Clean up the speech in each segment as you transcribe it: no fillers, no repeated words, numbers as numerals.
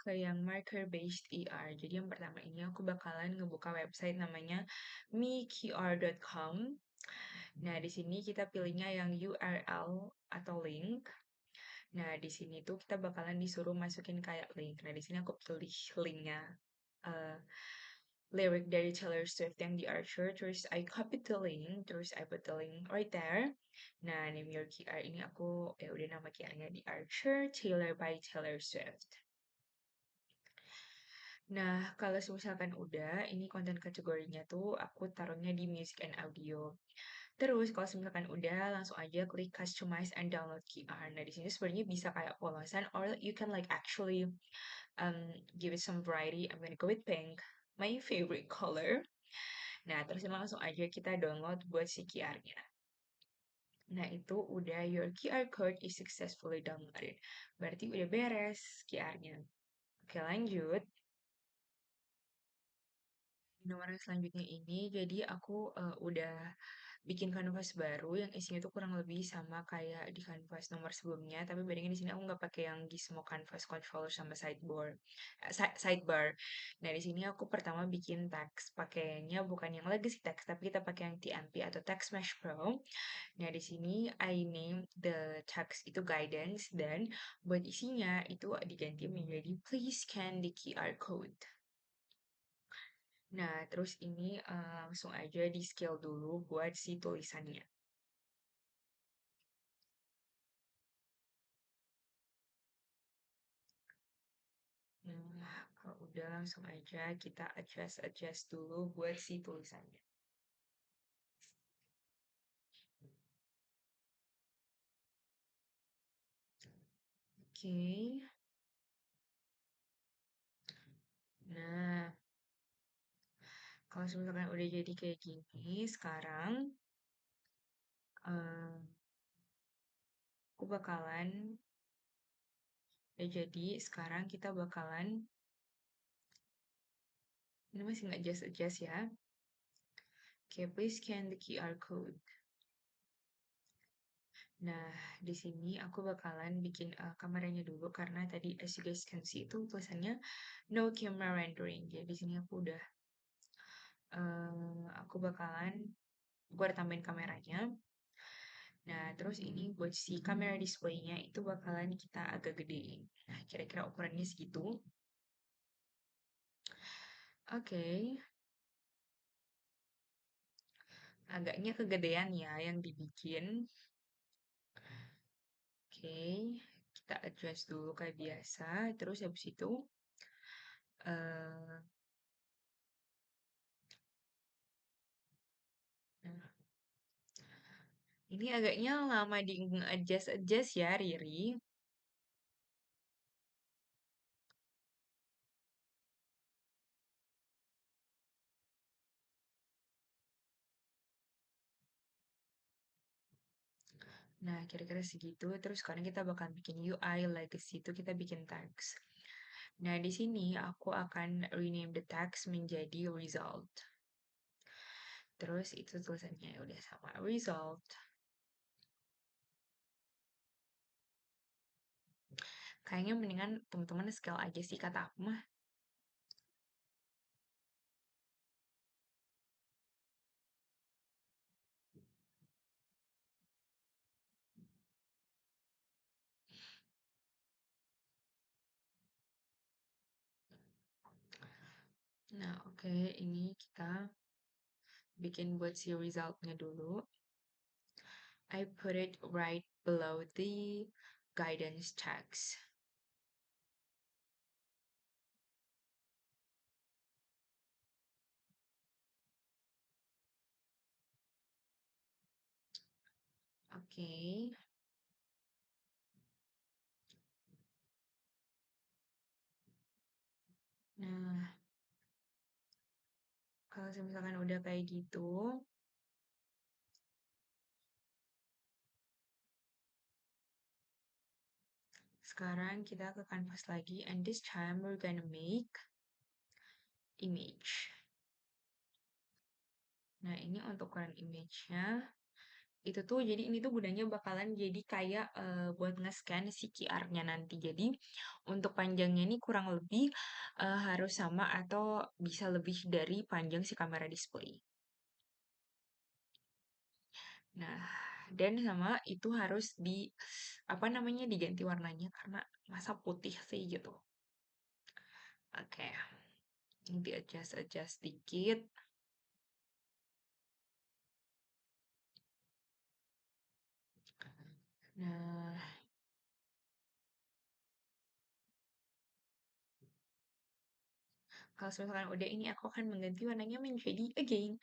ke yang marker based ER. Jadi yang pertama ini aku bakalan ngebuka website namanya meqr.com. Nah, di sini kita pilihnya yang URL atau link. Nah, di sini tuh kita bakalan disuruh masukin kayak link. Nah, di sini aku pilih linknya. eh Lyric dari Taylor Swift yang di Archer, terus I copy the link, terus I put the link right there. Nah, name your QR ini aku ya udah nama QR-nya di Archer, Taylor by Taylor Swift. Nah, kalau misalkan udah, ini konten kategorinya tuh aku taruhnya di music and audio. Terus kalau misalkan udah, langsung aja klik customize and download QR. Nah, di sini sebenarnya bisa kayak polosan, or you can like actually give it some variety. I'm gonna go with pink, my favorite color. Nah, terus langsung aja kita download buat si QR-nya. Nah, itu udah your QR code is successfully downloaded. Berarti udah beres QR-nya. Oke, lanjut. Nomor selanjutnya ini, jadi aku udah bikin kanvas baru yang isinya tuh kurang lebih sama kayak di kanvas nomor sebelumnya, tapi bedanya di sini aku nggak pakai yang Gizmo canvas controller sama sidebar. Nah, di sini aku pertama bikin teks, pakainya bukan yang legacy text, tapi kita pakai yang TMP atau Text Mesh Pro. Nah, di sini I name the text itu guidance dan buat isinya itu diganti menjadi please scan the QR code. Nah, terus ini langsung aja di scale dulu buat si tulisannya. Nah, kalau udah langsung aja kita adjust dulu buat si tulisannya. Oke. Nah, kalau misalkan udah jadi kayak gini, sekarang eh, aku bakalan jadi sekarang kita bakalan ini masih nggak adjust ya. Oke, please scan the QR code. Nah, di sini aku bakalan bikin kameranya dulu karena tadi as you guys can see itu tulisannya no camera rendering. Jadi di sini aku bakalan gue udah tambahin kameranya. Nah, terus ini buat si kamera displaynya itu bakalan kita agak gedein. Nah, kira-kira ukurannya segitu. Oke, agaknya kegedean ya yang dibikin. Oke, kita adjust dulu kayak biasa. Terus habis itu eh nah, ini agaknya lama di adjust ya, Riri. Nah, kira-kira segitu. Terus sekarang kita bakal bikin UI legacy itu kita bikin tags. Nah, di sini aku akan rename the tags menjadi result. Terus itu tulisannya udah sama result. Kayaknya mendingan teman-teman scale aja sih kata aku mah. Nah, oke, ini kita bikin buat si resultnya dulu. I put it right below the guidance text. Oke. Nah, kalau misalkan udah kayak gitu, sekarang kita ke canvas lagi, and this time we're gonna make image. Nah, ini untuk ukuran image-nya Itu tuh jadi ini tuh gunanya bakalan jadi kayak, buat nge-scan si QR-nya nanti. Jadi untuk panjangnya ini kurang lebih, harus sama atau bisa lebih dari panjang si kamera display. Nah, dan sama itu harus apa namanya, diganti warnanya karena masa putih sih gitu. Oke, ini di-adjust-adjust dikit. Nah, kalau misalkan udah ini aku akan mengganti warnanya menjadi again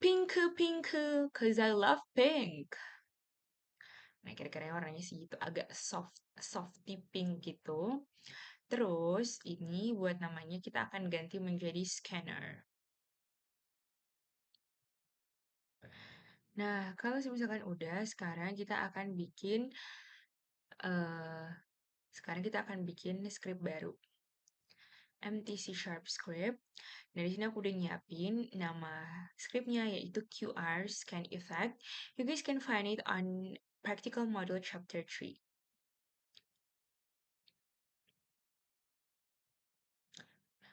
pink pink, cause I love pink. Nah, kira-kira warnanya sih gitu, agak softy pink gitu. Terus ini buat namanya kita akan ganti menjadi scanner. Nah, kalau misalkan udah, eh sekarang kita akan bikin script baru. MTC Sharp Script. Nah, di sini aku udah nyiapin nama scriptnya yaitu QR Scan Effect. You guys can find it on Practical Module Chapter 3.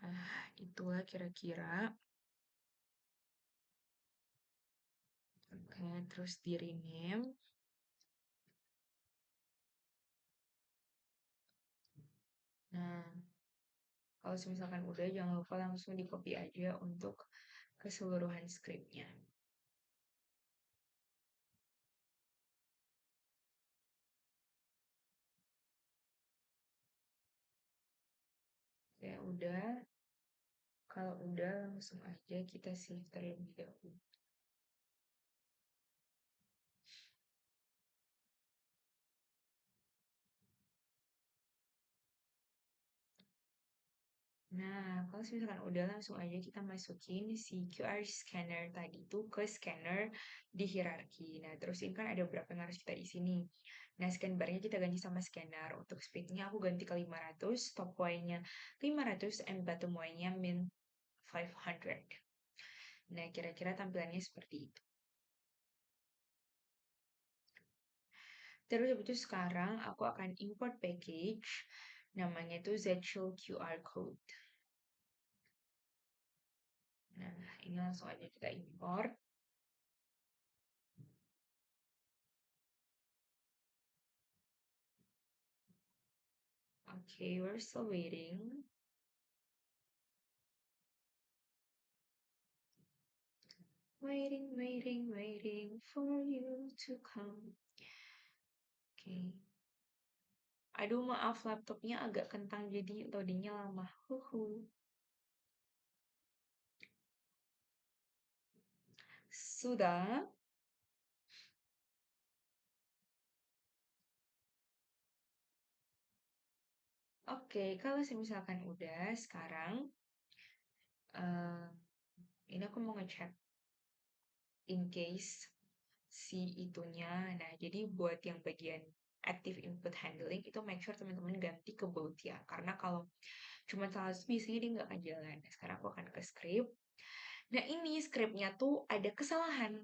Nah, itulah kira-kira. Oke, terus di rename. Nah, kalau misalkan udah, jangan lupa langsung di copy aja untuk keseluruhan scriptnya. Ya udah, kalau udah langsung aja kita save terlebih dahulu. Nah, kalau misalkan udah langsung aja kita masukin si QR scanner tadi itu ke scanner di hierarki. Nah, terus ini kan ada beberapa yang harus kita isi nih. Nah, scan barnya kita ganti sama scanner. Untuk speednya aku ganti ke 500, top point-nya 500, and bottom point-nya min 500. Nah, kira-kira tampilannya seperti itu. Terus habis itu sekarang aku akan import package. Namanya itu Zshield QR Code. Nah, ini langsung aja kita import. Okay, we're still waiting. Waiting for you to come. Okay. Aduh, maaf laptopnya agak kentang jadi loadingnya lama. Huhu. Sudah. Oke, kalau misalkan udah, sekarang eh ini aku mau ngecek in case si itunya. Nah, jadi buat yang bagian active input handling itu make sure teman-teman ganti ke both ya. Karena kalau cuma salah biasanya dia nggak akan jalan. Nah, sekarang aku akan ke script. Nah, ini scriptnya tuh ada kesalahan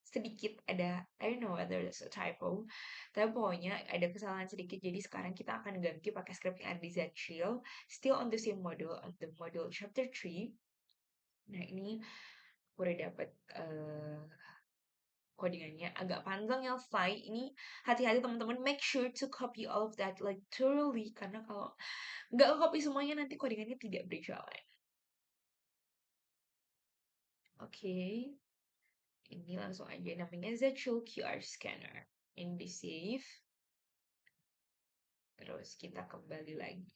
sedikit, ada I don't know whether it's a typo, tapi pokoknya ada kesalahan sedikit. Jadi sekarang kita akan ganti pakai script yang ada di Zshield, still on the same module, on the module chapter 3. Nah, ini aku udah dapet codingannya agak panjang ya, Fly. Ini hati-hati teman-teman, make sure to copy all of that like thoroughly, karena kalau nggak copy semuanya nanti codingannya tidak berjalan. Oke. Ini langsung aja namanya Zshield QR Scanner. Ini di save. Terus kita kembali lagi.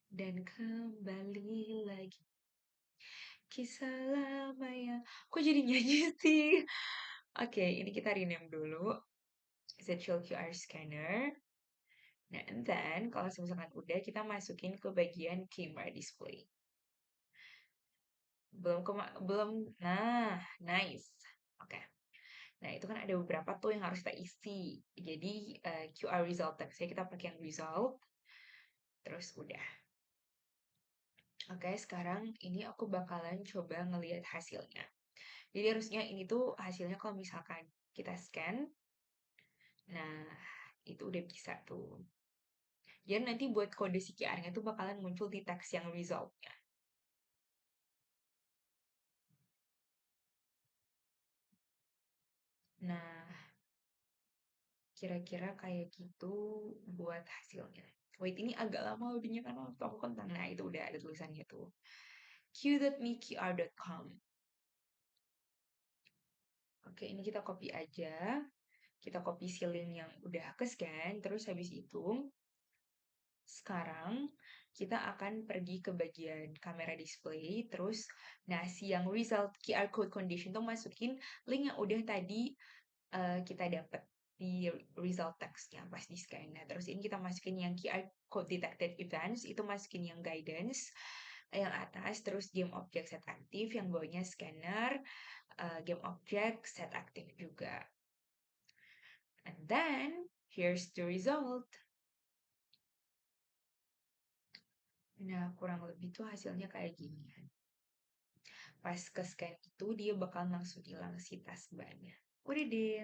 Dan kembali lagi. Kisah lama ya. Kok jadi nyanyi sih? Oke, ini kita rename dulu. Zshield QR Scanner. Nah, and then kalau misalkan udah, kita masukin ke bagian camera display. Belum. Nah, nice. Oke. Nah, itu kan ada beberapa tuh yang harus kita isi. Jadi, QR result text kita pakai yang result. Terus udah. Oke, sekarang ini aku bakalan coba ngelihat hasilnya. Jadi harusnya ini tuh hasilnya kalau misalkan kita scan. Nah, itu udah bisa tuh. Jadi nanti buat kode CQR-nya tuh bakalan muncul di teks yang result-nya. Nah, kira-kira kayak gitu buat hasilnya. Wait, ini agak lama loadingnya karena waktu aku kentang. Nah, itu udah ada tulisannya tuh. q.meqr.com. Oke, ini kita copy aja. Kita copy si link yang udah ke scan. Terus habis itu, sekarang kita akan pergi ke bagian kamera display. Terus, nah si yang result QR code condition tuh masukin link yang udah tadi kita dapat di result text-nya pas di scan. Nah, terus ini kita masukin yang QR code detected events, itu masukin yang guidance, yang atas, terus game object set aktif, yang bawahnya scanner, game object set aktif juga. And then, here's the result. Nah, kurang lebih tuh hasilnya kayak gini. Pas ke scan itu, dia bakal langsung hilang si taskbar-nya. Udah deh.